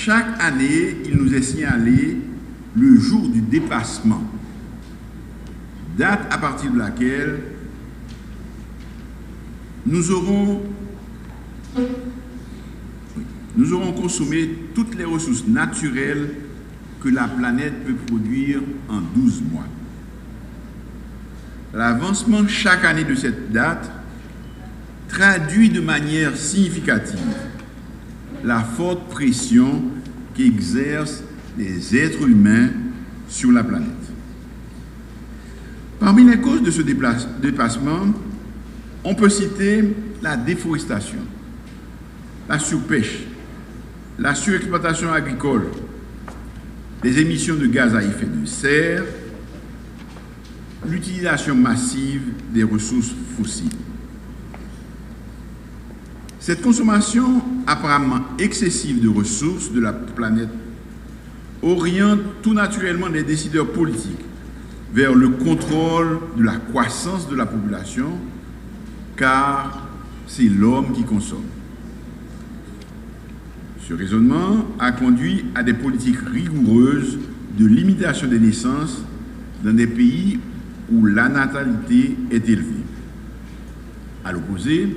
Chaque année, il nous est signalé le jour du dépassement, date à partir de laquelle nous aurons consommé toutes les ressources naturelles que la planète peut produire en 12 mois. L'avancement chaque année de cette date traduit de manière significative la forte pression qu'exercent les êtres humains sur la planète. Parmi les causes de ce dépassement, on peut citer la déforestation, la surpêche, la surexploitation agricole, les émissions de gaz à effet de serre, l'utilisation massive des ressources fossiles. Cette consommation apparemment excessive de ressources de la planète oriente tout naturellement les décideurs politiques vers le contrôle de la croissance de la population, car c'est l'homme qui consomme. Ce raisonnement a conduit à des politiques rigoureuses de limitation des naissances dans des pays où la natalité est élevée. À l'opposé,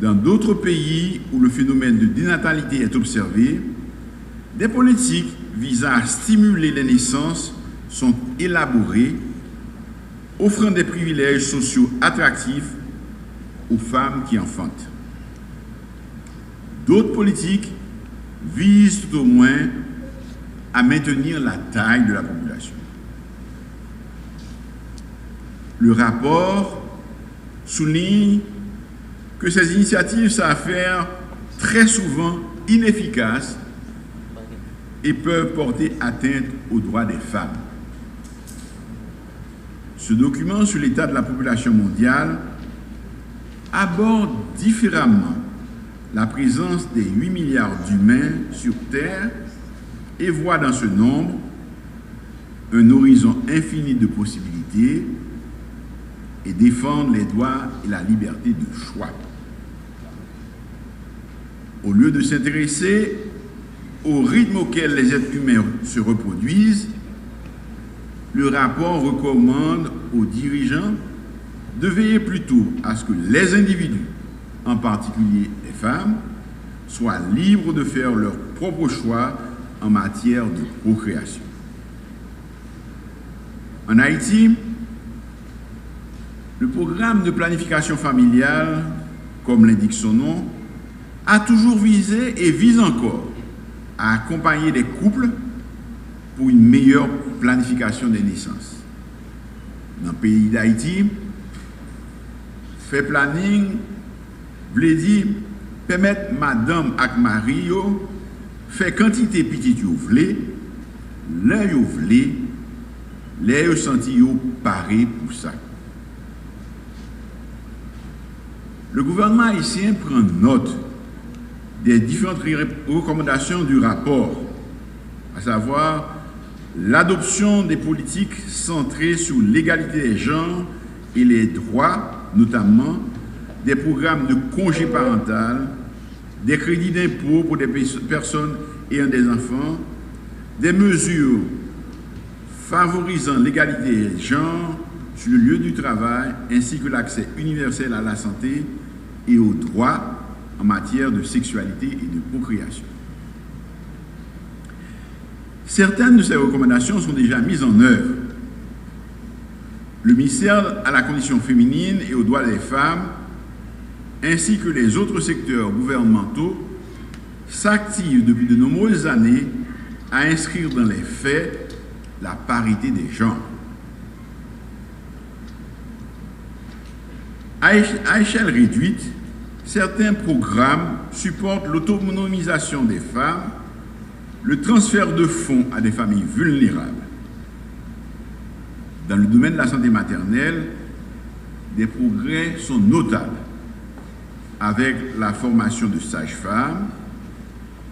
dans d'autres pays où le phénomène de dénatalité est observé, des politiques visant à stimuler les naissances sont élaborées, offrant des privilèges sociaux attractifs aux femmes qui enfantent. D'autres politiques visent tout au moins à maintenir la taille de la population. Le rapport souligne que ces initiatives s'avèrent très souvent inefficaces et peuvent porter atteinte aux droits des femmes. Ce document sur l'état de la population mondiale aborde différemment la présence des 8 milliards d'humains sur Terre et voit dans ce nombre un horizon infini de possibilités et défendre les droits et la liberté de choix. Au lieu de s'intéresser au rythme auquel les êtres humains se reproduisent, le rapport recommande aux dirigeants de veiller plutôt à ce que les individus, en particulier les femmes, soient libres de faire leurs propres choix en matière de procréation. En Haïti, le programme de planification familiale, comme l'indique son nom, a toujours visé et vise encore à accompagner les couples pour une meilleure planification des naissances. Dans le pays d'Haïti, faire planning veut dire permettre madame et mari faire quantité petite yo vle, là yo vle, là yo senti yo paré pour ça. Le gouvernement haïtien prend note des différentes recommandations du rapport, à savoir l'adoption des politiques centrées sur l'égalité des genres et les droits, notamment des programmes de congé parental, des crédits d'impôt pour des personnes ayant des enfants, des mesures favorisant l'égalité des genres sur le lieu du travail, ainsi que l'accès universel à la santé et aux droits en matière de sexualité et de procréation. Certaines de ces recommandations sont déjà mises en œuvre. Le ministère à la condition féminine et aux droits des femmes, ainsi que les autres secteurs gouvernementaux, s'activent depuis de nombreuses années à inscrire dans les faits la parité des genres. À échelle réduite, certains programmes supportent l'autonomisation des femmes, le transfert de fonds à des familles vulnérables. Dans le domaine de la santé maternelle, des progrès sont notables avec la formation de sages-femmes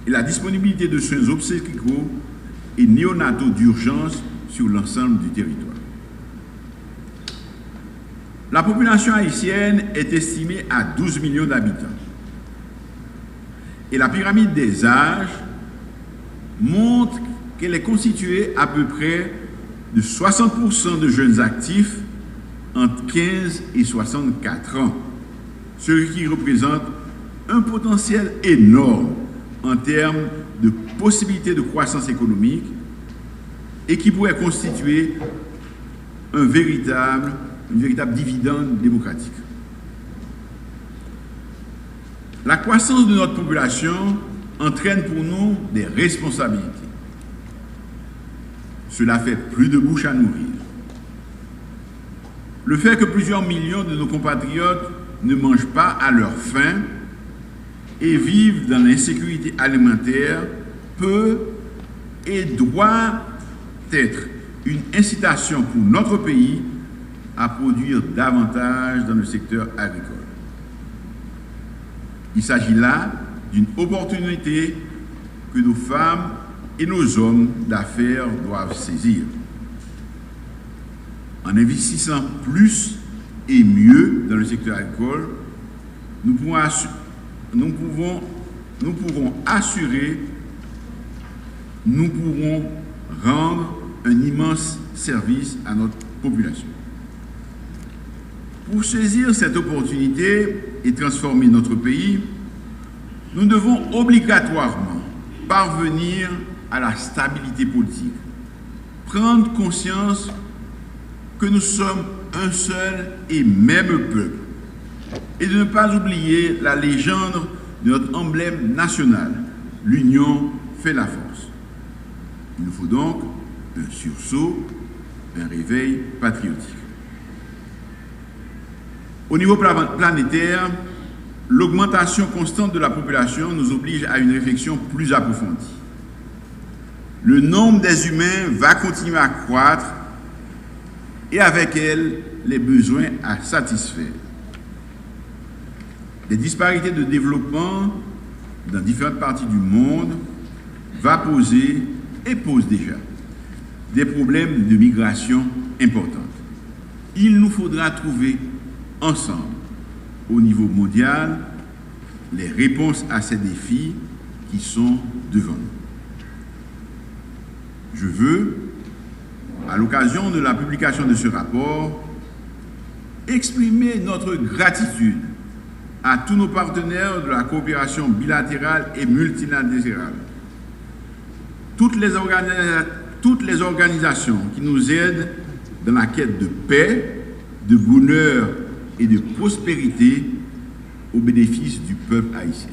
et la disponibilité de soins obstétricaux et néonataux d'urgence sur l'ensemble du territoire. La population haïtienne est estimée à 12 millions d'habitants. Et la pyramide des âges montre qu'elle est constituée à peu près de 60% de jeunes actifs entre 15 et 64 ans, ce qui représente un potentiel énorme en termes de possibilités de croissance économique et qui pourrait constituer un véritable dividende démocratique. La croissance de notre population entraîne pour nous des responsabilités. Cela fait plus de bouches à nourrir. Le fait que plusieurs millions de nos compatriotes ne mangent pas à leur faim et vivent dans l'insécurité alimentaire peut et doit être une incitation pour notre pays à produire davantage dans le secteur agricole. Il s'agit là d'une opportunité que nos femmes et nos hommes d'affaires doivent saisir. En investissant plus et mieux dans le secteur agricole, nous pourrons rendre un immense service à notre population. Pour saisir cette opportunité et transformer notre pays, nous devons obligatoirement parvenir à la stabilité politique, prendre conscience que nous sommes un seul et même peuple, et de ne pas oublier la légende de notre emblème national, l'union fait la force. Il nous faut donc un sursaut, un réveil patriotique. Au niveau planétaire, l'augmentation constante de la population nous oblige à une réflexion plus approfondie. Le nombre des humains va continuer à croître et avec elle, les besoins à satisfaire. Les disparités de développement dans différentes parties du monde va poser et pose déjà des problèmes de migration importants. Il nous faudra trouver ensemble, au niveau mondial, les réponses à ces défis qui sont devant nous. Je veux, à l'occasion de la publication de ce rapport, exprimer notre gratitude à tous nos partenaires de la coopération bilatérale et multilatérale, toutes les organisations qui nous aident dans la quête de paix, de bonheur et de prospérité au bénéfice du peuple haïtien.